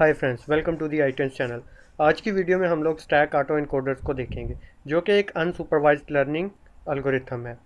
Hi friends, welcome to the iTunes channel. आज की video में हम लोग स्टैक ऑटो इनकोडर्स को देखेंगे, जो कि एक अनसुपरवाइज्ड लर्निंग एल्गोरिथम है।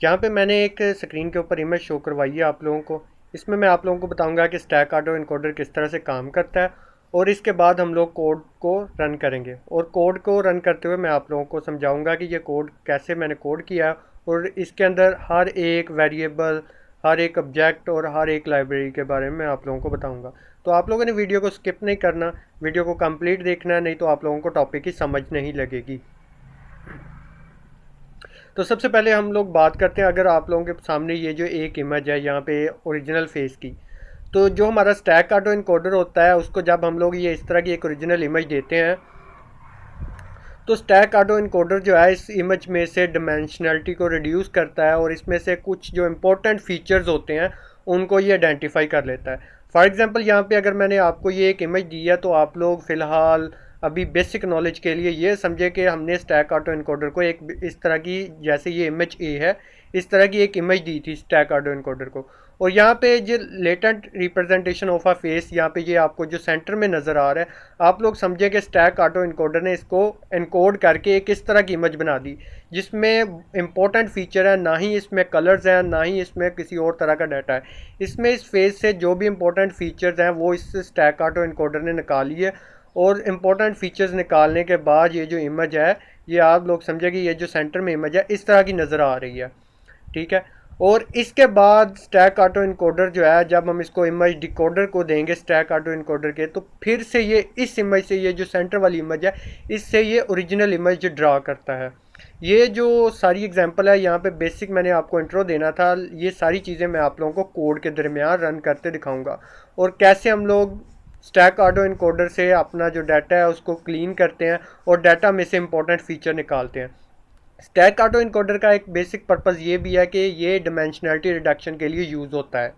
यहाँ पे मैंने एक स्क्रीन के ऊपर इमेज शो करवाई है आप लोगों को। इसमें मैं आप लोगों को बताऊंगा कि स्टैक ऑटो इनकोडर किस तरह से काम करता है, और इसके बाद हम लोग कोड को रन करेंगे। और कोड को रन करते हुए मैं आप लोगों को समझाऊंगा कि ये कोड कैसे मैंने कोड किया, और इसके अंदर हर एक वेरिएबल, हर एक ऑब्जेक्ट और हर एक लाइब्रेरी के बारे में मैं आप लोगों को बताऊंगा। तो आप लोगों ने वीडियो को स्किप नहीं करना, वीडियो को कंप्लीट देखना है, नहीं तो आप लोगों को टॉपिक की समझ नहीं लगेगी। तो सबसे पहले हम लोग बात करते हैं, अगर आप लोगों के सामने ये जो एक इमेज है यहाँ पे ओरिजिनल फेस की, तो जो हमारा स्टैक ऑटो इनकोडर होता है उसको जब हम लोग ये इस तरह की एक ओरिजिनल इमेज देते हैं, तो स्टैक ऑटो इनकोडर जो है इस इमेज में से डिमेंशनलिटी को रिड्यूस करता है, और इसमें से कुछ जो इंपॉर्टेंट फीचर्स होते हैं उनको ये आइडेंटिफाई कर लेता है। फॉर एग्जांपल यहाँ पे अगर मैंने आपको ये एक इमेज दी है, तो आप लोग फ़िलहाल अभी बेसिक नॉलेज के लिए ये समझे कि हमने स्टैक ऑटो इनकोडर को एक इस तरह की, जैसे ये इमेज ए है, इस तरह की एक इमेज दी थी स्टैक ऑटो इनकोडर को। और यहाँ पे जो latent representation of a face, यहाँ पे ये आपको जो सेंटर में नज़र आ रहा है, आप लोग समझे कि स्टैक ऑटो इनकोडर ने इसको इनकोड करके एक इस तरह की इमेज बना दी, जिसमें इंपॉर्टेंट फीचर है, ना ही इसमें कलर्स हैं, ना ही इसमें किसी और तरह का डाटा है। इसमें इस फेस से जो भी इंपॉर्टेंट फीचर्स हैं वो इस स्टैक ऑटो इनकोडर ने निकाली है। और इम्पोर्टेंट फीचर्स निकालने के बाद ये जो इमेज है, ये आप लोग समझे कि ये जो सेंटर में इमेज है इस तरह की नज़र आ रही है, ठीक है। और इसके बाद स्टैक ऑटो इनकोडर जो है, जब हम इसको इमेज डिकोडर को देंगे स्टैक ऑटो इनकोडर के, तो फिर से ये इस इमेज से, ये जो सेंटर वाली इमेज है, इससे ये ओरिजिनल इमेज ड्रा करता है। ये जो सारी एग्जांपल है, यहाँ पे बेसिक मैंने आपको इंट्रो देना था, ये सारी चीज़ें मैं आप लोगों को कोड के दरमियान रन करते दिखाऊंगा, और कैसे हम लोग स्टैक ऑटो इनकोडर से अपना जो डाटा है उसको क्लीन करते हैं और डाटा में से इंपॉर्टेंट फीचर निकालते हैं। स्टैक ऑटो इनकोडर का एक बेसिक पर्पज़ ये भी है कि ये डिमेंशनलिटी रिडक्शन के लिए यूज़ होता है।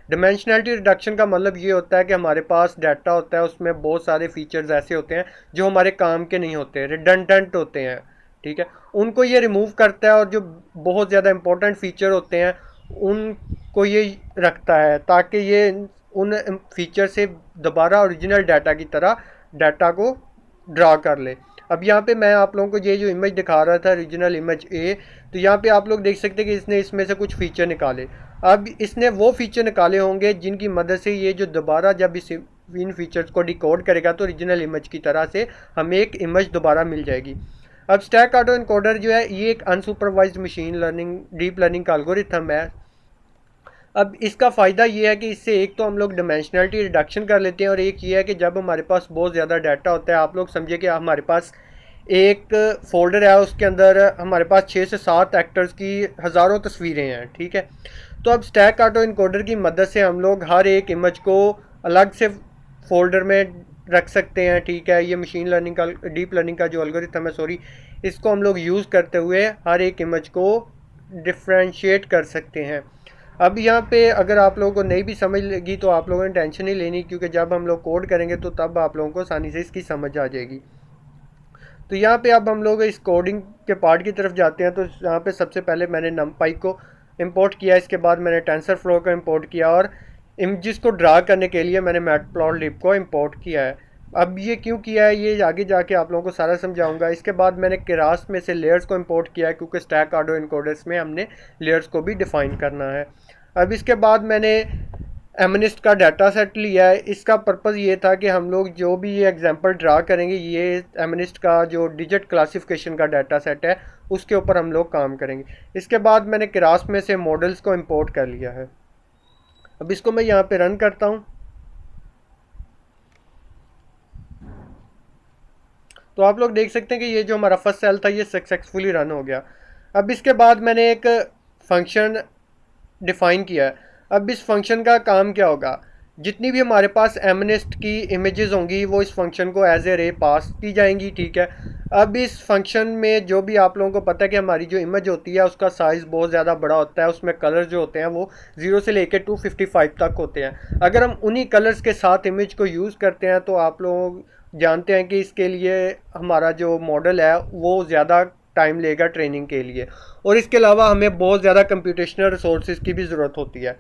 डिमेंशनलिटी रिडक्शन का मतलब ये होता है कि हमारे पास डाटा होता है, उसमें बहुत सारे फीचर्स ऐसे होते हैं जो हमारे काम के नहीं होते, रिडंडेंट होते हैं, ठीक है। उनको ये रिमूव करता है, और जो बहुत ज़्यादा इंपॉर्टेंट फीचर होते हैं उनको ये रखता है, ताकि ये उन फीचर से दोबारा ओरिजिनल डाटा की तरह डाटा को ड्रा कर ले। अब यहाँ पे मैं आप लोगों को ये जो इमेज दिखा रहा था, ओरिजिनल इमेज ए, तो यहाँ पे आप लोग देख सकते हैं कि इसने इसमें से कुछ फीचर निकाले। अब इसने वो फीचर निकाले होंगे जिनकी मदद से ये जो दोबारा जब इस इन फीचर्स को डिकोड करेगा, तो ओरिजिनल इमेज की तरह से हमें एक इमेज दोबारा मिल जाएगी। अब स्टैक ऑटो इनकोडर जो है ये एक unsupervised machine learning, deep learning का एल्गोरिथम है। अब इसका फ़ायदा ये है कि इससे एक तो हम लोग डिमेंशनलिटी रिडक्शन कर लेते हैं, और एक ये है कि जब हमारे पास बहुत ज़्यादा डाटा होता है, आप लोग समझिए कि हमारे पास एक फ़ोल्डर है, उसके अंदर हमारे पास 6 से 7 एक्टर्स की हज़ारों तस्वीरें हैं, ठीक है। तो अब स्टैक ऑटो इनकोडर की मदद से हम लोग हर एक इमेज को अलग से फ़ोल्डर में रख सकते हैं, ठीक है। ये मशीन लर्निंग का, डीप लर्निंग का जो एल्गोरिथम है, सॉरी, इसको हम लोग यूज़ करते हुए हर एक इमेज को डिफ्रेंशिएट कर सकते हैं। अब यहाँ पे अगर आप लोगों को नहीं भी समझ लगी तो आप लोगों ने टेंशन नहीं लेनी, क्योंकि जब हम लोग कोड करेंगे तो तब आप लोगों को आसानी से इसकी समझ आ जाएगी। तो यहाँ पे अब हम लोग इस कोडिंग के पार्ट की तरफ जाते हैं। तो यहाँ पे सबसे पहले मैंने नमपाई को इंपोर्ट किया, इसके बाद मैंने टेंसरफ्लो को इंपोर्ट किया, और इमेजेस को ड्रा करने के लिए मैंने मैटप्लॉटलिब को इंपोर्ट किया है। अब ये क्यों किया है ये आगे जाके आप लोगों को सारा समझाऊंगा। इसके बाद मैंने केरास में से लेयर्स को इंपोर्ट किया है, क्योंकि स्टैक ऑटो इनकोडर्स में हमने लेयर्स को भी डिफ़ाइन करना है। अब इसके बाद मैंने एमनिस्ट का डाटा सेट लिया है। इसका पर्पज़ ये था कि हम लोग जो भी ये एग्जांपल ड्रा करेंगे, ये एमनिस्ट का जो डिजिट क्लासिफिकेशन का डाटा सेट है उसके ऊपर हम लोग काम करेंगे। इसके बाद मैंने केरास में से मॉडल्स को इंपोर्ट कर लिया है। अब इसको मैं यहाँ पे रन करता हूँ, तो आप लोग देख सकते हैं कि ये जो हमारा फर्स्ट सेल था ये सक्सेसफुली रन हो गया। अब इसके बाद मैंने एक फंक्शन डिफ़ाइन किया है। अब इस फंक्शन का काम क्या होगा, जितनी भी हमारे पास एमनेस्ट की इमेजेस होंगी वो इस फंक्शन को एज ए रे पास की जाएंगी, ठीक है। अब इस फंक्शन में जो भी आप लोगों को पता है कि हमारी जो इमेज होती है उसका साइज़ बहुत ज़्यादा बड़ा होता है, उसमें कलर जो होते हैं वो 0 से लेकर 255 तक होते हैं। अगर हम उन्हीं कलर्स के साथ इमेज को यूज़ करते हैं, तो आप लोग जानते हैं कि इसके लिए हमारा जो मॉडल है वो ज़्यादा टाइम लेगा ट्रेनिंग के लिए, और इसके अलावा हमें बहुत ज़्यादा कंप्यूटेशनल रिसोर्सेज की भी ज़रूरत होती है।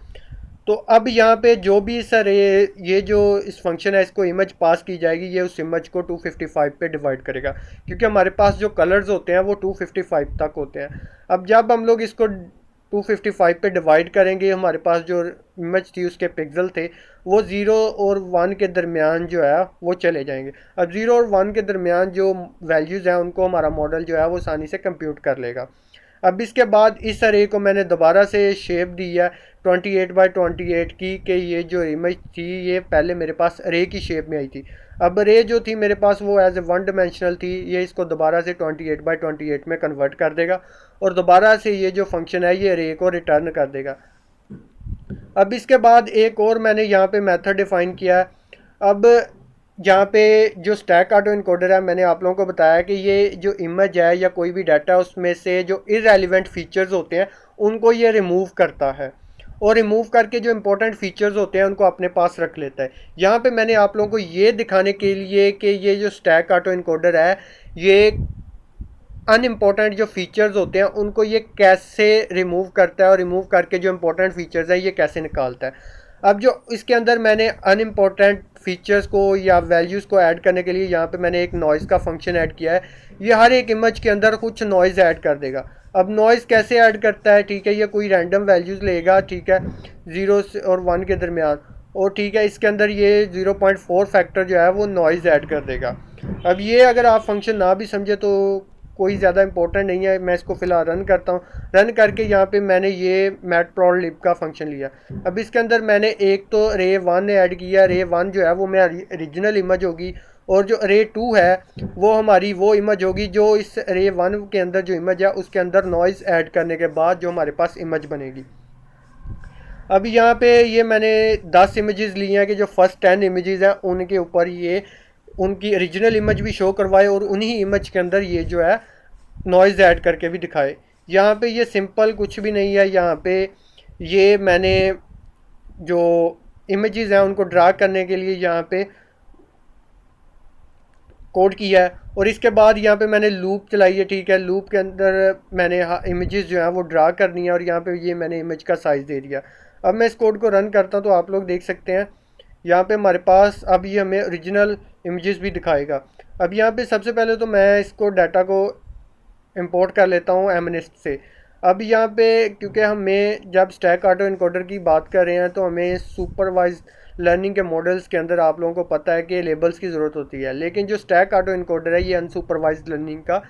तो अब यहाँ पे जो भी सर ये जो इस फंक्शन है इसको इमेज पास की जाएगी, ये उस इमेज को 255 पे डिवाइड करेगा, क्योंकि हमारे पास जो कलर्स होते हैं वो 255 तक होते हैं। अब जब हम लोग इसको 255 पे डिवाइड करेंगे, हमारे पास जो इमेज थी उसके पिक्सल थे वो 0 और 1 के दरमियान जो है वो चले जाएंगे। अब 0 और 1 के दरमियान जो वैल्यूज़ हैं उनको हमारा मॉडल जो है वो आसानी से कंप्यूट कर लेगा। अब इसके बाद इस अरे को मैंने दोबारा से शेप दी है 28 बाई 28 की, कि ये जो इमेज थी ये पहले मेरे पास अरे की शेप में आई थी। अब अरे जो थी मेरे पास वो एज ए 1 डायमेंशनल थी, ये इसको दोबारा से 28 बाई 28 में कन्वर्ट कर देगा और दोबारा से ये जो फंक्शन है ये अरे को रिटर्न कर देगा। अब इसके बाद एक और मैंने यहाँ पे मेथड डिफाइन किया है। अब यहाँ पे जो स्टैक ऑटो इनकोडर है, मैंने आप लोगों को बताया कि ये जो इमेज है या कोई भी डाटा है उसमें से जो इररेलेवेंट फीचर्स होते हैं उनको ये रिमूव करता है, और रिमूव करके जो इंपॉर्टेंट फीचर्स होते हैं उनको अपने पास रख लेता है। यहाँ पे मैंने आप लोगों को ये दिखाने के लिए कि ये जो स्टैक ऑटो इनकोडर है ये अनइम्पॉर्टेंट जो फीचर्स होते हैं उनको ये कैसे रिमूव करता है और रिमूव करके जो इंपॉर्टेंट फीचर्स है ये कैसे निकालता है। अब जो इसके अंदर मैंने अनइम्पॉर्टेंट फीचर्स को या वैल्यूज़ को ऐड करने के लिए यहाँ पे मैंने एक नॉइज़ का फंक्शन ऐड किया है। ये हर एक इमेज के अंदर कुछ नॉइज़ ऐड कर देगा। अब नॉइज़ कैसे ऐड करता है, ठीक है, ये कोई रैंडम वैल्यूज़ लेगा, ठीक है, 0 और 1 के दरमियान, और ठीक है इसके अंदर ये 0.4 फैक्टर जो है वो नॉइज़ ऐड कर देगा। अब ये अगर आप फंक्शन ना भी समझे तो कोई ज़्यादा इंपॉर्टेंट नहीं है, मैं इसको फ़िलहाल रन करता हूँ। रन करके यहाँ पे मैंने ये मैटप्लॉटलिब का फंक्शन लिया। अब इसके अंदर मैंने एक तो रे 1 ऐड किया। रे 1 जो है वो मेरी ओरिजिनल इमेज होगी, और जो रे 2 है वो हमारी वो इमेज होगी जो इस रे 1 के अंदर जो इमेज है उसके अंदर नॉइज़ ऐड करने के बाद जो हमारे पास इमेज बनेगी। अब यहाँ पे ये मैंने 10 इमेजेस ली हैं कि जो फर्स्ट 10 इमेजेस हैं उनके ऊपर ये उनकी ओरिजिनल इमेज भी शो करवाए और उन्हीं इमेज के अंदर ये जो है नॉइज़ ऐड करके भी दिखाए। यहाँ पे ये सिंपल कुछ भी नहीं है। यहाँ पे ये मैंने जो इमेजेस हैं उनको ड्रा करने के लिए यहाँ पे कोड किया है, और इसके बाद यहाँ पे मैंने लूप चलाई है, ठीक है। लूप के अंदर मैंने इमेजेस जो हैं वो ड्रा करनी है, और यहाँ पे ये मैंने इमेज का साइज़ दे दिया। अब मैं इस कोड को रन करता हूँ तो आप लोग देख सकते हैं यहाँ पे हमारे पास अब ये हमें ओरिजिनल इमेजेस भी दिखाएगा। अब यहाँ पे सबसे पहले तो मैं इसको डाटा को इंपोर्ट कर लेता हूँ एमनेस्ट से। अब यहाँ पे क्योंकि हमें जब स्टैक ऑटो इनकोडर की बात कर रहे हैं तो हमें सुपरवाइज लर्निंग के मॉडल्स के अंदर आप लोगों को पता है कि लेबल्स की ज़रूरत होती है, लेकिन जो स्टैक ऑटो इनकोडर है ये अनसुपरवाइज लर्निंग का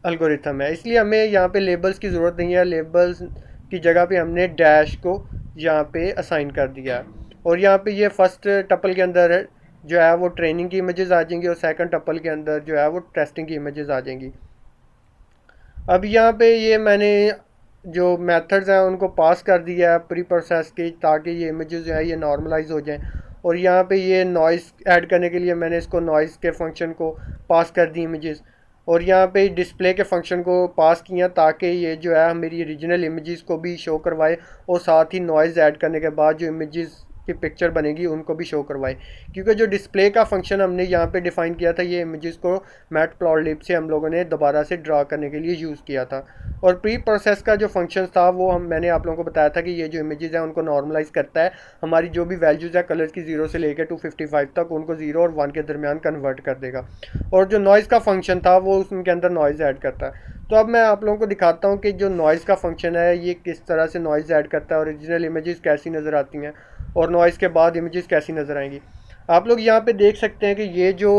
एल्गोरिथम है, इसलिए हमें यहाँ पे लेबल्स की ज़रूरत नहीं है। लेबल्स की जगह पे हमने डैश को यहाँ पे असाइन कर दिया, और यहाँ पे ये फर्स्ट टपल के अंदर जो है वो ट्रेनिंग की इमेजेस आ जाएंगी और सेकंड टपल के अंदर जो है वो टेस्टिंग की इमेजेस आ जाएंगी। अब यहाँ पे ये मैंने जो मेथड्स हैं उनको पास कर दिया है प्री प्रोसेस की, ताकि ये इमेजेस जो है ये नॉर्मलाइज हो जाएं। और यहाँ पे ये नॉइज़ ऐड करने के लिए मैंने इसको नॉइज़ के फंक्शन को पास कर दी इमेजेस, और यहाँ पे डिस्प्ले के फंक्शन को पास किया ताकि ये जो है मेरी ओरिजिनल इमेजेस को भी शो करवाए और साथ ही नॉइज़ ऐड करने के बाद जो इमेजेस की पिक्चर बनेगी उनको भी शो करवाए। क्योंकि जो डिस्प्ले का फंक्शन हमने यहाँ पे डिफ़ाइन किया था ये इमेजेस को मैटप्लॉटलिब से हम लोगों ने दोबारा से ड्रा करने के लिए यूज़ किया था, और प्री प्रोसेस का जो फंक्शन था वो मैंने आप लोगों को बताया था कि ये जो इमेजेस हैं उनको नॉर्मलाइज करता है, हमारी जो भी वैल्यूज़ है कलर्स की 0 से लेकर 255 तक उनको 0 और 1 के दरमियान कन्वर्ट कर देगा, और जो नॉइज़ का फंक्शन था वो उनके अंदर नॉइज़ ऐड करता है। तो अब मैं आप लोगों को दिखाता हूँ कि जो नॉइज़ का फंक्शन है ये किस तरह से नॉइज़ ऐड करता है, ओरिजिनल इमेजेस कैसी नज़र आती हैं और नॉइज़ के बाद इमेजेस कैसी नज़र आएंगी। आप लोग यहाँ पे देख सकते हैं कि ये जो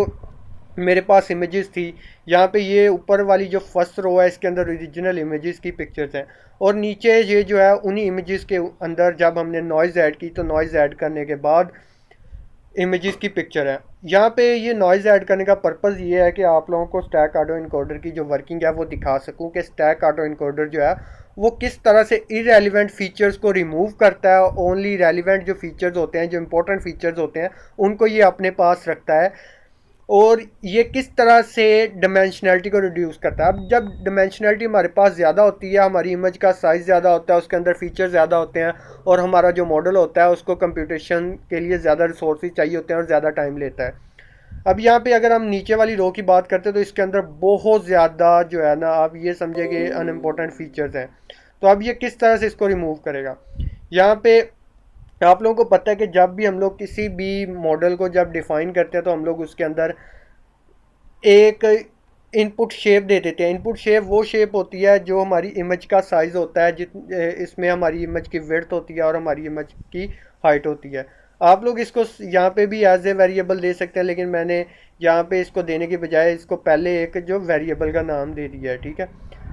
मेरे पास इमेजेस थी, यहाँ पे ये ऊपर वाली जो फर्स्ट रो है इसके अंदर ओरिजिनल इमेजेस की पिक्चर्स हैं, और नीचे ये जो है उन्हीं इमेजेस के अंदर जब हमने नॉइज़ ऐड की तो नॉइज़ ऐड करने के बाद इमेजेस की पिक्चर है। यहाँ पे ये नॉइज़ ऐड करने का पर्पज़ ये है कि आप लोगों को स्टैक ऑटो इनकोडर की जो वर्किंग है वो दिखा सकूँ कि स्टैक ऑटो इनकोडर जो है वो किस तरह से इरेलीवेंट फीचर्स को रिमूव करता है, ओनली रेलिवेंट जो फीचर्स होते हैं, जो इंपॉर्टेंट फीचर्स होते हैं उनको ये अपने पास रखता है, और ये किस तरह से डिमेंशनलिटी को रिड्यूस करता है। अब जब डिमेंशनलिटी हमारे पास ज़्यादा होती है, हमारी इमेज का साइज़ ज़्यादा होता है, उसके अंदर फीचर ज़्यादा होते हैं, और हमारा जो मॉडल होता है उसको कंप्यूटेशन के लिए ज़्यादा रिसोर्सेज चाहिए होते हैं और ज़्यादा टाइम लेता है। अब यहाँ पे अगर हम नीचे वाली रो की बात करते हैं तो इसके अंदर बहुत ज़्यादा जो है ना, आप ये समझे कि अनइम्पोर्टेंट फीचर्स हैं। तो अब ये किस तरह से इसको रिमूव करेगा। यहाँ पे आप लोगों को पता है कि जब भी हम लोग किसी भी मॉडल को जब डिफ़ाइन करते हैं तो हम लोग उसके अंदर एक इनपुट शेप दे देते हैं। इनपुट शेप वो शेप होती है जो हमारी इमेज का साइज़ होता है, इसमें हमारी इमेज की विड्थ होती है और हमारी इमेज की हाइट होती है। आप लोग इसको यहाँ पे भी एज ए वेरिएबल दे सकते हैं, लेकिन मैंने यहाँ पे इसको देने के बजाय इसको पहले एक जो वेरिएबल का नाम दे दिया है, ठीक है।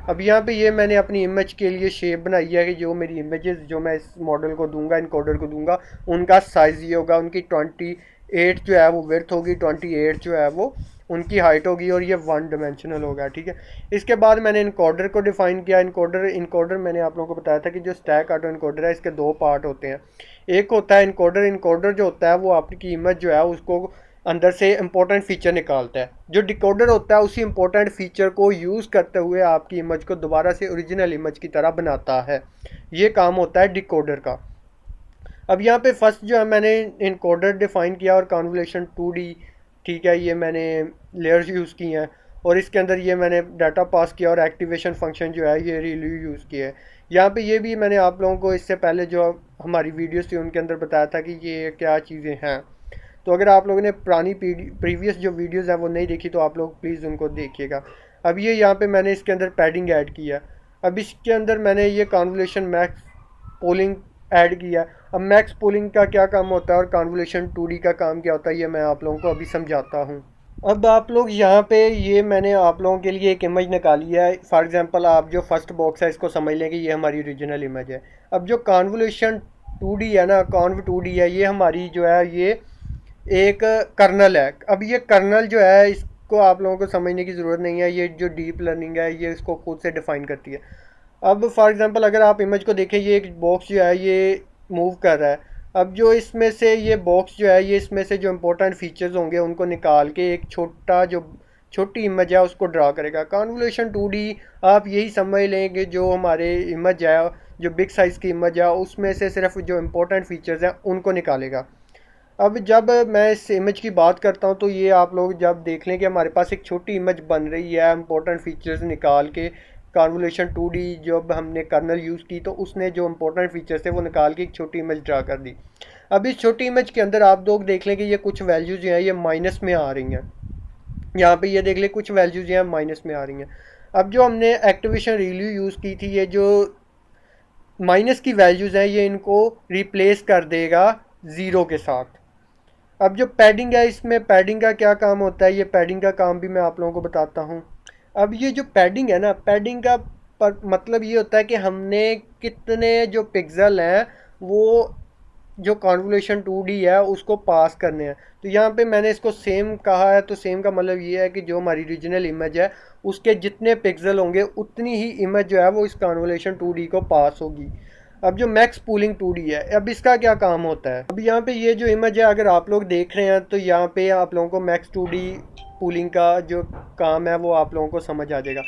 अब यहाँ पे ये मैंने अपनी इमेज के लिए शेप बनाई है कि जो मेरी इमेजेस जो मैं इस मॉडल को दूंगा, इनकोडर को दूंगा, उनका साइज़ ये होगा। उनकी 28 जो है वो विड्थ होगी, 28 जो है वो उनकी हाइट होगी, और ये वन डायमेंशनल होगा, ठीक है। इसके बाद मैंने इनकोडर को डिफाइन किया। इनकोडर इनकोडर मैंने आप लोगों को बताया था कि जो स्टैक ऑटो इनकोडर है इसके दो पार्ट होते हैं। एक होता है इनकोडर। इनकोडर जो होता है वो आपकी इमेज जो है उसको अंदर से इंपॉर्टेंट फीचर निकालता है। जो डिकोडर होता है उसी इंपॉर्टेंट फीचर को यूज़ करते हुए आपकी इमेज को दोबारा से ओरिजिनल इमेज की तरह बनाता है। ये काम होता है डिकोडर का। अब यहाँ पे फर्स्ट जो है मैंने इनकोडर डिफाइन किया और कॉन्वोल्यूशन 2D, ठीक है, ये मैंने लेयर्स यूज़ की हैं, और इसके अंदर ये मैंने डाटा पास किया और एक्टिवेशन फंक्शन जो है ये रियली यूज़ किया है। यहाँ पे ये भी मैंने आप लोगों को इससे पहले जो हमारी वीडियोस थी उनके अंदर बताया था कि ये क्या चीज़ें हैं। तो अगर आप लोगों ने पुरानी प्रीवियस जो वीडियोस हैं वो नहीं देखी तो आप लोग प्लीज़ उनको देखिएगा। अब ये यहाँ पे मैंने इसके अंदर पैडिंग ऐड किया। अब इसके अंदर मैंने ये कॉन्वोल्यूशन मैक्स पोलिंग ऐड किया। अब मैक्स पोलिंग का क्या काम होता है और कॉन्वोल्यूशन 2D का काम क्या होता है ये मैं आप लोगों को अभी समझाता हूँ। अब आप लोग यहाँ पे ये मैंने आप लोगों के लिए एक इमेज निकाली है। फॉर एग्जांपल आप जो फर्स्ट बॉक्स है इसको समझ लें कि ये हमारी ओरिजिनल इमेज है। अब जो कॉन्वोल्यूशन 2D है ना, कॉन्व 2D है, ये हमारी जो है ये एक कर्नल है। अब ये कर्नल जो है इसको आप लोगों को समझने की ज़रूरत नहीं है। ये जो डीप लर्निंग है ये इसको खुद से डिफ़ाइन करती है। अब फॉर एग्जांपल अगर आप इमेज को देखें, ये एक बॉक्स जो है ये मूव कर रहा है। अब जो इसमें से ये बॉक्स जो है ये इसमें से जो इम्पोर्टेंट फीचर्स होंगे उनको निकाल के एक छोटी इमेज है उसको ड्रा करेगा। कॉन्वोल्यूशन 2D आप यही समझ लें कि जो हमारे इमेज है, जो बिग साइज़ की इमेज है उसमें से सिर्फ जो इम्पोर्टेंट फीचर्स हैं उनको निकालेगा। अब जब मैं इस इमेज की बात करता हूँ तो ये आप लोग जब देख लें कि हमारे पास एक छोटी इमेज बन रही है इंपॉर्टेंट फीचर्स निकाल के। कॉन्वोल्यूशन 2D जब हमने कर्नल यूज़ की तो उसने जो इंपॉर्टेंट फीचर्स थे वो निकाल के एक छोटी इमेज ड्रा कर दी। अब इस छोटी इमेज के अंदर आप लोग देख लें कि ये कुछ वैल्यूज़ जो हैं ये माइनस में आ रही हैं। यहाँ पे ये देख लें कुछ वैल्यूज़ जो हैं माइनस में आ रही हैं। अब जो हमने एक्टिवेशन रिव्यू यूज़ की थी, ये जो माइनस की वैल्यूज़ हैं ये इनको रिप्लेस कर देगा ज़ीरो के साथ। अब जो पैडिंग है इसमें पैडिंग का क्या काम होता है, ये पैडिंग का काम भी मैं आप लोगों को बताता हूँ। अब ये जो पैडिंग है ना, पैडिंग का मतलब ये होता है कि हमने कितने जो पिक्सल हैं वो जो कॉन्वोल्यूशन 2D है उसको पास करने हैं। तो यहाँ पे मैंने इसको सेम कहा है, तो सेम का मतलब ये है कि जो हमारी ओरिजिनल इमेज है उसके जितने पिक्सल होंगे उतनी ही इमेज जो है वो इस कॉन्वोल्यूशन 2D को पास होगी। अब जो मैक्स पूलिंग 2D है, अब इसका क्या काम होता है। अब यहाँ पे ये जो इमेज है अगर आप लोग देख रहे हैं तो यहाँ पे आप लोगों को मैक्स 2D पूलिंग का जो काम है वो आप लोगों को समझ आ जाएगा।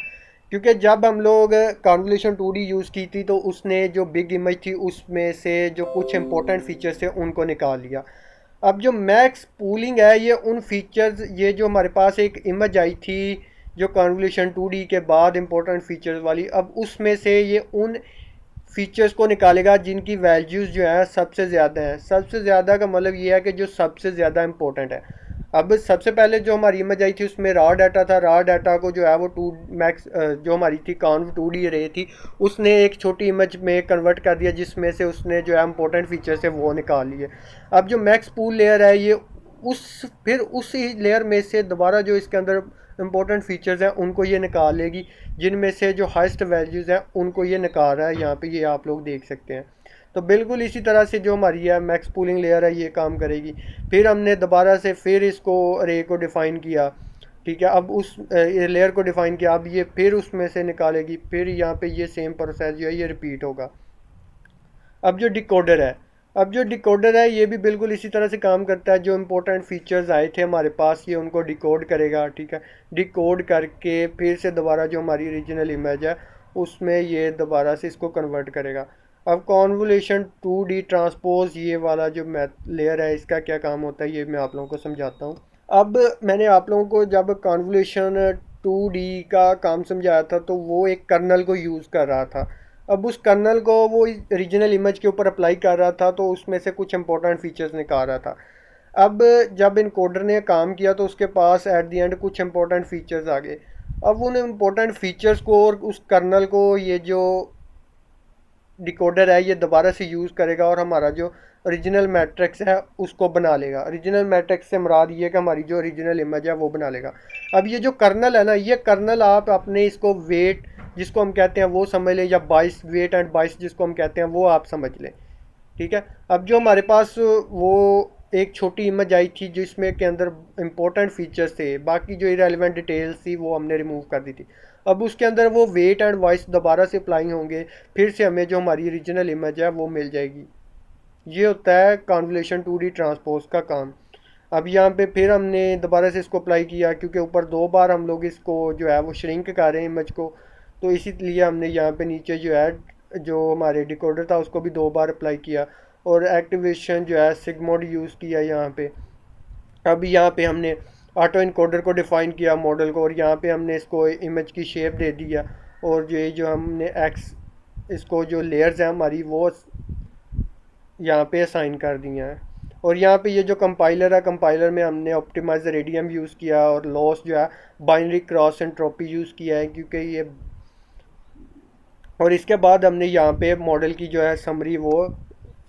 क्योंकि जब हम लोग कॉन्वोल्यूशन 2D यूज़ की थी तो उसने जो बिग इमेज थी उसमें से जो कुछ इंपॉर्टेंट फीचर्स थे उनको निकाल लिया। अब जो मैक्स पूलिंग है ये उन फीचर्स, ये जो हमारे पास एक इमेज आई थी जो कॉन्वोल्यूशन 2D के बाद इंपॉर्टेंट फीचर्स वाली, अब उसमें से ये उन फीचर्स को निकालेगा जिनकी वैल्यूज़ जो है सबसे ज़्यादा हैं। सबसे ज़्यादा का मतलब ये है कि जो सबसे ज़्यादा इंपॉर्टेंट है। अब सबसे पहले जो हमारी इमेज आई थी उसमें रॉ डाटा था। रॉ डाटा को जो है वो टू मैक्स जो हमारी थी कॉन्व 2D रे थी उसने एक छोटी इमेज में कन्वर्ट कर दिया जिसमें से उसने जो है इंपॉर्टेंट फीचर्स थे वो निकाल लिए। अब जो मैक्स पूल लेयर है ये फिर उसी लेयर में से दोबारा जो इसके अंदर इंपॉर्टेंट फीचर्स हैं उनको ये निकाल लेगी, जिनमें से जो हाइस्ट वैल्यूज़ हैं उनको ये निकाल रहा है। यहाँ पे ये आप लोग देख सकते हैं। तो बिल्कुल इसी तरह से जो हमारी है मैक्स पूलिंग लेयर है ये काम करेगी। फिर हमने दोबारा से फिर इसको अरे को डिफ़ाइन किया, ठीक है। अब उस लेयर को डिफ़ाइन किया, अब ये फिर उसमें से निकालेगी, फिर यहाँ पे ये सेम प्रोसेस जो है ये रिपीट होगा। अब जो डिकोडर है ये भी बिल्कुल इसी तरह से काम करता है। जो इंपॉर्टेंट फीचर्स आए थे हमारे पास ये उनको डिकोड करेगा, ठीक है। डिकोड करके फिर से दोबारा जो हमारी ओरिजिनल इमेज है उसमें ये दोबारा से इसको कन्वर्ट करेगा। अब कॉन्वोल्यूशन 2D ट्रांसपोज ये वाला जो मैथ लेयर है इसका क्या काम होता है ये मैं आप लोगों को समझाता हूँ। अब मैंने आप लोगों को जब कॉन्वोल्यूशन 2D का काम समझाया था तो वो एक कर्नल को यूज़ कर रहा था। अब उस कर्नल को वो रीजनल इमेज के ऊपर अप्लाई कर रहा था, तो उसमें से कुछ इंपॉर्टेंट फीचर्स निकाल रहा था। अब जब इनकोडर ने काम किया तो उसके पास एट द एंड कुछ इंपॉर्टेंट फीचर्स आ गए। अब उन इम्पोर्टेंट फीचर्स को और उस कर्नल को ये जो डिकोडर है ये दोबारा से यूज़ करेगा और हमारा जो ओरिजिनल मैट्रिक्स है उसको बना लेगा। ओरिजिनल मैट्रिक्स से मुराद ये कि हमारी जो ओरिजिनल इमेज है वो बना लेगा। अब ये जो कर्नल है ना, ये कर्नल आप अपने इसको वेट जिसको हम कहते हैं वो समझ लें, या बाइस वेट एंड बाइस जिसको हम कहते हैं वो आप समझ लें। ठीक है। अब जो हमारे पास वो एक छोटी इमेज आई थी जिसमें के अंदर इंपॉर्टेंट फीचर्स थे, बाकी जो इरेलीवेंट डिटेल्स थी वो हमने रिमूव कर दी थी। अब उसके अंदर वो वेट एंड वॉइस दोबारा से अप्लाई होंगे, फिर से हमें जो हमारी ओरिजिनल इमेज है वो मिल जाएगी। ये होता है कॉन्वोल्यूशन 2D ट्रांसपोज का काम। अब यहाँ पे फिर हमने दोबारा से इसको अप्लाई किया, क्योंकि ऊपर दो बार हम लोग इसको जो है वो श्रिंक कर रहे हैं इमेज को, तो इसीलिए हमने यहाँ पे नीचे जो है जो हमारे डिकोडर था उसको भी दो बार अप्लाई किया, और एक्टिवेशन जो है सिगमोड यूज़ किया यहाँ पे। अब यहाँ पे हमने ऑटो इनकोडर को डिफ़ाइन किया मॉडल को, और यहाँ पे हमने इसको इमेज की शेप दे दिया, और जो हमने एक्स इसको जो लेयर्स हैं हमारी वो यहाँ पे असाइन कर दिया है। और यहाँ पे ये जो कंपाइलर है, कंपाइलर में हमने ऑप्टिमाइजर रेडियम यूज़ किया, और लॉस जो है बाइनरी क्रॉस एंट्रोपी यूज़ किया है, क्योंकि ये और इसके बाद हमने यहाँ पे मॉडल की जो है समरी वो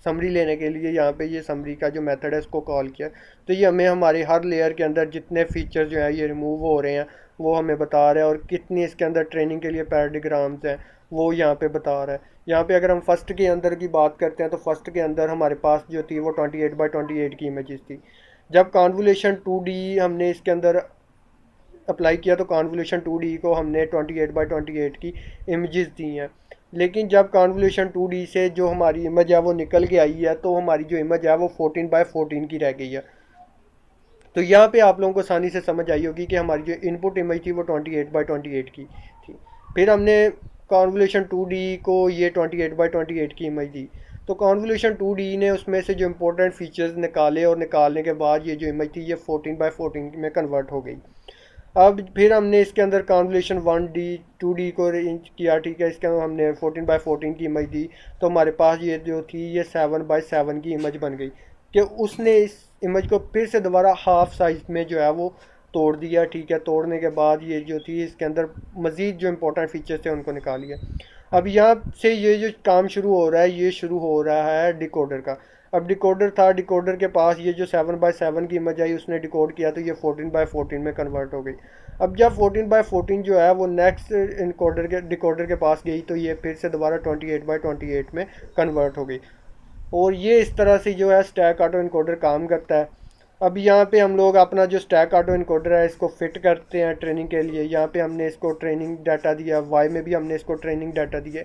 समरी लेने के लिए यहाँ पे ये समरी का जो मेथड है उसको कॉल किया। तो ये हमें हमारे हर लेयर के अंदर जितने फीचर्स जो है ये रिमूव हो रहे हैं वो हमें बता रहा है, और कितनी इसके अंदर ट्रेनिंग के लिए पैराडिग्राम्स हैं वो यहाँ पे बता रहा है। यहाँ पे अगर हम फर्स्ट के अंदर की बात करते हैं तो फर्स्ट के अंदर हमारे पास जो थी वो 28x28 की इमेजेस थी। जब कॉन्वोल्यूशन 2D हमने इसके अंदर अप्लाई किया तो कॉन्वोल्यूशन 2D को हमने 28x28 की इमेजेस दी हैं। लेकिन जब कॉन्वोल्यूशन 2D से जो हमारी इमेज है वो निकल के आई है, तो हमारी जो इमेज है वो 14x14 की रह गई है। तो यहाँ पे आप लोगों को आसानी से समझ आई होगी कि हमारी जो इनपुट इमेज थी वो 28x28 की थी। फिर हमने कॉन्वोल्यूशन 2D को ये 28x28 की इमेज दी, तो कॉन्वोल्यूशन 2D ने उसमें से जो इम्पोर्टेंट फीचर्स निकाले, और निकालने के बाद ये जो इमेज थी ये 14x14 में कन्वर्ट हो गई। अब फिर हमने इसके अंदर कॉन्वोल्यूशन 1D 2D को रेंज किया। ठीक है, इसके अंदर हमने 14x14 की इमेज दी, तो हमारे पास ये जो थी ये 7x7 की इमेज बन गई, कि उसने इस इमेज को फिर से दोबारा हाफ साइज में जो है वो तोड़ दिया। ठीक है, तोड़ने के बाद ये जो थी इसके अंदर मज़ीद जो इंपॉर्टेंट फीचर्स थे उनको निकाल लिया। अब यहाँ से ये जो काम शुरू हो रहा है ये शुरू हो रहा है डिकोडर का। अब डिकोडर था, डिकोडर के पास ये जो 7x7 की इमेज आई उसने डिकोड किया, तो ये 14x14 में कन्वर्ट हो गई। अब जब 14x14 जो है वो नेक्स्ट इनकोडर के डिकोडर के पास गई, तो ये फिर से दोबारा 28x28 में कन्वर्ट हो गई। और ये इस तरह से जो है स्टैक ऑटो इनकोडर काम करता है। अब यहाँ पे हम लोग अपना जो स्टैक ऑटो इनकोडर है इसको फिट करते हैं ट्रेनिंग के लिए। यहाँ पे हमने इसको ट्रेनिंग डाटा दिया, वाई में भी हमने इसको ट्रेनिंग डाटा दिया,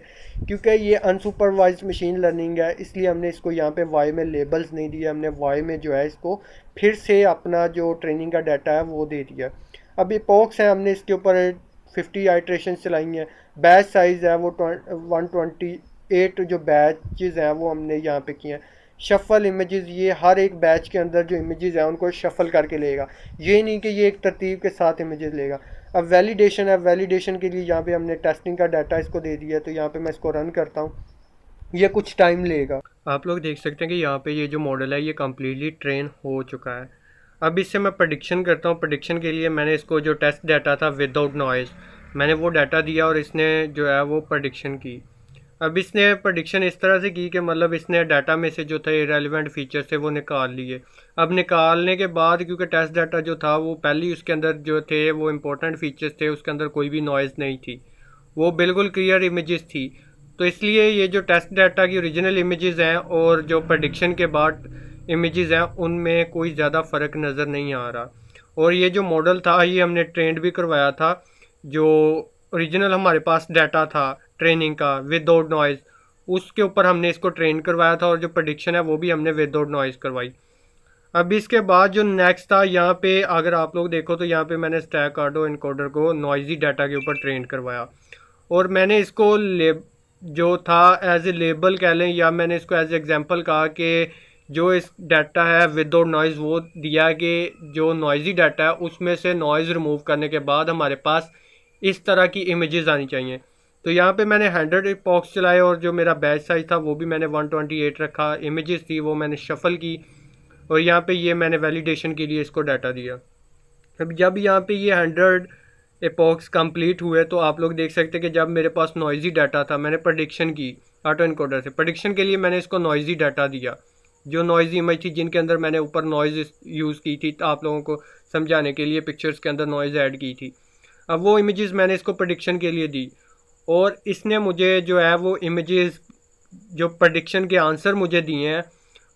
क्योंकि ये अनसुपरवाइज्ड मशीन लर्निंग है इसलिए हमने इसको यहाँ पे वाई में लेबल्स नहीं दिए, हमने वाई में जो है इसको फिर से अपना जो ट्रेनिंग का डाटा है वो दे दिया। अब ये पॉक्स है, हमने इसके ऊपर 50 आइट्रेशन चलाई हैं। बैच साइज़ है वो 128 जो बैचेज़ हैं वो हमने यहाँ पे किए हैं। शफल इमेजेस, ये हर एक बैच के अंदर जो इमेजेस हैं उनको शफल करके लेगा, ये नहीं कि ये एक तरतीब के साथ इमेजेस लेगा। अब वैलिडेशन है, वैलिडेशन के लिए यहाँ पे हमने टेस्टिंग का डाटा इसको दे दिया, तो यहाँ पे मैं इसको रन करता हूँ, ये कुछ टाइम लेगा। आप लोग देख सकते हैं कि यहाँ पे ये जो मॉडल है ये कम्प्लीटली ट्रेन हो चुका है। अब इससे मैं प्रडिक्शन करता हूँ। प्रडिक्शन के लिए मैंने इसको जो टेस्ट डाटा था विदाउट नॉइज़ मैंने वो डाटा दिया, और इसने जो है वो प्रडिक्शन की। अब इसने प्रडिक्शन इस तरह से की कि मतलब इसने डाटा में से जो थे इरेलीवेंट फीचर्स थे वो निकाल लिए। अब निकालने के बाद क्योंकि टेस्ट डाटा जो था वो पहले ही उसके अंदर जो थे वो इम्पोर्टेंट फीचर्स थे, उसके अंदर कोई भी नॉइज़ नहीं थी, वो बिल्कुल क्लियर इमेजेस थी। तो इसलिए ये जो टेस्ट डाटा की ओरिजिनल इमेजेस हैं और जो प्रडिक्शन के बाद इमेजेस हैं उनमें कोई ज़्यादा फ़र्क नज़र नहीं आ रहा। और ये जो मॉडल था ये हमने ट्रेंड भी करवाया था, जो ओरिजिनल हमारे पास डाटा था ट्रेनिंग का विदाउट नॉइज़ उसके ऊपर हमने इसको ट्रेन करवाया था, और जो प्रडिक्शन है वो भी हमने विदाउट नॉइज़ करवाई। अब इसके बाद जो नेक्स्ट था, यहाँ पे अगर आप लोग देखो तो यहाँ पे मैंने स्टैक ऑटो इनकोडर को नॉइजी डाटा के ऊपर ट्रेन करवाया, और मैंने इसको जो था एज ए लेबल कह लें, या मैंने इसको एज एग्जांपल कहा कि जो इस डाटा है विदाउट नॉइज़ वो दिया कि जो नॉइजी डाटा है उसमें से नॉइज़ रिमूव करने के बाद हमारे पास इस तरह की इमेजेस आनी चाहिए। तो यहाँ पे मैंने 100 इपॉक्स चलाए और जो मेरा बैच साइज था वो भी मैंने 128 रखा। इमेजेस थी वो मैंने शफल की और यहाँ पे ये मैंने वैलिडेशन के लिए इसको डाटा दिया। अब जब यहाँ पे ये 100 एपॉक्स कंप्लीट हुए तो आप लोग देख सकते हैं कि जब मेरे पास नॉइजी डाटा था, मैंने प्रडिक्शन की ऑटो इनकोडर से। प्रडिक्शन के लिए मैंने इसको नॉइजी डाटा दिया, जो नॉइजी इमेज थी जिनके अंदर मैंने ऊपर नॉइज यूज़ की थी आप लोगों को समझाने के लिए, पिक्चर्स के अंदर नॉइज़ ऐड की थी। अब वो इमेजेस मैंने इसको प्रडिक्शन के लिए दी और इसने मुझे जो है वो इमेजेस जो प्रडिक्शन के आंसर मुझे दिए हैं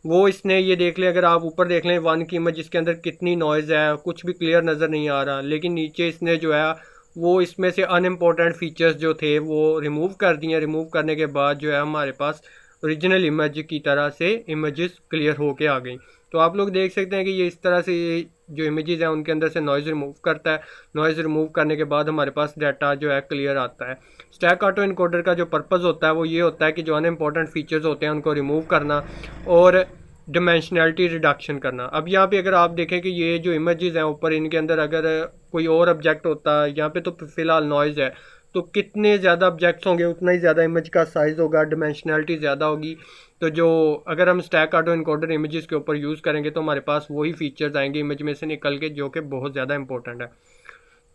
वो इसने ये देख लें, अगर आप ऊपर देख लें वन की इमेज इसके अंदर कितनी नॉइज़ है, कुछ भी क्लियर नज़र नहीं आ रहा, लेकिन नीचे इसने जो है वो इसमें से अनइम्पोर्टेंट फीचर्स जो थे वो रिमूव कर दिए। रिमूव करने के बाद जो है हमारे पास ओरिजिनल इमेज की तरह से इमेजेस क्लियर होके आ गई। तो आप लोग देख सकते हैं कि ये इस तरह से ये जो इमेजेस हैं उनके अंदर से नॉइज़ रिमूव करता है। नॉइज़ रिमूव करने के बाद हमारे पास डाटा जो है क्लियर आता है। स्टैक ऑटो इनकोडर का जो पर्पज़ होता है वो ये होता है कि जो अनइम्पोर्टेंट फीचर्स होते हैं उनको रिमूव करना और डिमेंशनैलिटी रिडक्शन करना। अब यहाँ पे अगर आप देखें कि ये जो इमेजेस हैं ऊपर, इनके अंदर अगर कोई और ऑब्जेक्ट होता है, यहाँ पे तो फ़िलहाल नॉइज़ है, तो कितने ज़्यादा ऑब्जेक्ट्स होंगे उतना ही ज़्यादा इमेज का साइज़ होगा, डिमेंशनैलिटी ज़्यादा होगी। तो जो अगर हम स्टैक ऑटो इनकोडर इमेजेस के ऊपर यूज़ करेंगे तो हमारे पास वही फीचर्स आएंगे इमेज में से निकल के, जो कि बहुत ज़्यादा इंपॉर्टेंट है।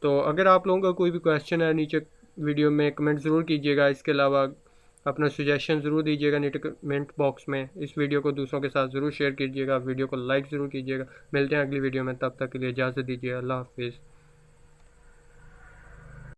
तो अगर आप लोगों का कोई भी क्वेश्चन है नीचे वीडियो में कमेंट ज़रूर कीजिएगा। इसके अलावा अपना सजेशन ज़रूर दीजिएगा नीचे कमेंट बॉक्स में। इस वीडियो को दूसरों के साथ ज़रूर शेयर कीजिएगा, वीडियो को लाइक ज़रूर कीजिएगा। मिलते हैं अगली वीडियो में, तब तक के लिए इजाज़त दीजिए। अल्लाह हाफिज़।